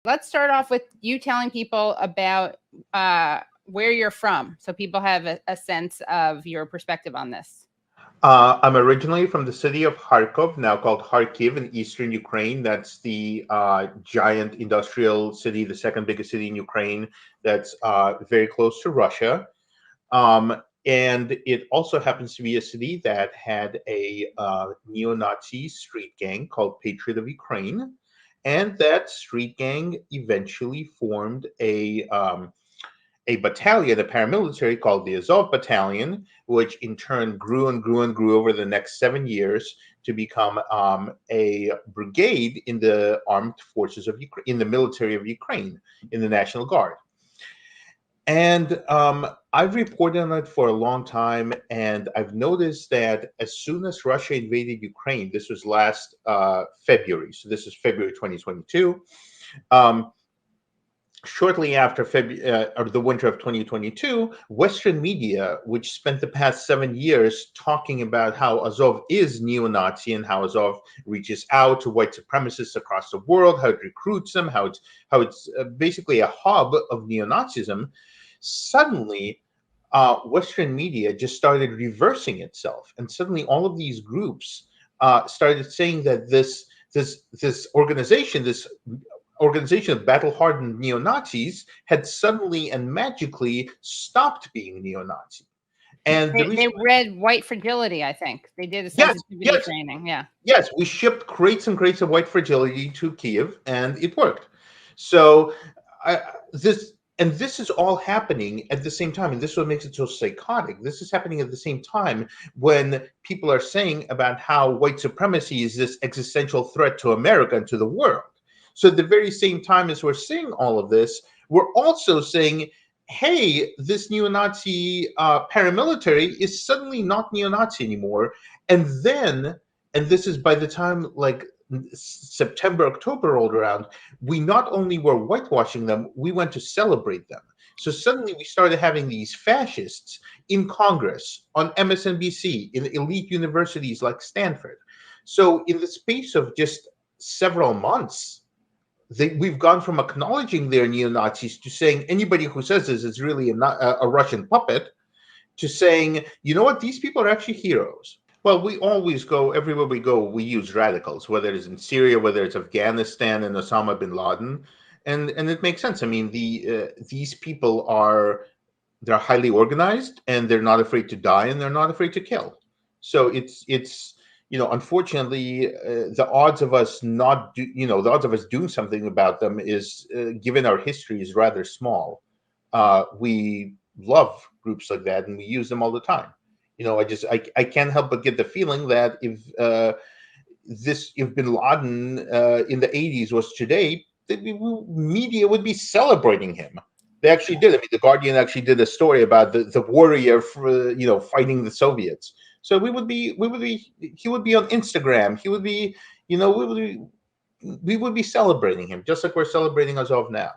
Let's start off with you telling people about where you're from, so people have a sense of your perspective on this. I'm originally from the city of Kharkov, now called Kharkiv in eastern Ukraine. That's the giant industrial city, the second biggest city in Ukraine, that's very close to Russia. And it also happens to be a city that had a neo-Nazi street gang called Patriot of Ukraine. And that street gang eventually formed a battalion, a paramilitary called the Azov Battalion, which in turn grew and grew and grew over the next 7 years to become a brigade in the armed forces of Ukraine, in the military of Ukraine, in the National Guard. And I've reported on it for a long time, and I've noticed that as soon as Russia invaded Ukraine, this was last February, so this is February 2022, shortly after the winter of 2022, Western media, which spent the past 7 years talking about how Azov is neo-Nazi and how Azov reaches out to white supremacists across the world, how it recruits them, how it's basically a hub of neo-Nazism, suddenly Western media just started reversing itself, and suddenly all of these groups started saying that this organization of battle-hardened neo-Nazis had suddenly and magically stopped being neo-Nazi. And they read white fragility, I think. They did a sensitivity training, yeah. Yes, we shipped crates and crates of white fragility to Kiev, and it worked. So this is all happening at the same time, and this is what makes it so psychotic. This is happening at the same time when people are saying about how white supremacy is this existential threat to America and to the world. So at the very same time as we're saying all of this, we're also saying, hey, this neo-Nazi paramilitary is suddenly not neo-Nazi anymore. And this is by the time like September, October rolled around, we not only were whitewashing them, we went to celebrate them. So suddenly we started having these fascists in Congress, on MSNBC, in elite universities like Stanford. So in the space of just several months, we've gone from acknowledging they're neo-Nazis to saying anybody who says this is really a Russian puppet, to saying, you know what, these people are actually heroes. Well, we always go, everywhere we go, we use radicals, whether it's in Syria, whether it's Afghanistan and Osama bin Laden. And it makes sense. I mean, these people they're highly organized, and they're not afraid to die, and they're not afraid to kill. So it's unfortunately, the odds of us doing something about them is, given our history, is rather small. We love groups like that, and we use them all the time. I can't help but get the feeling that if bin Laden in the 80s was today, the media would be celebrating him. They actually did. I mean, The Guardian actually did a story about the warrior fighting the Soviets. So he would be on Instagram. He would be, we would be celebrating him, just like we're celebrating Azov now.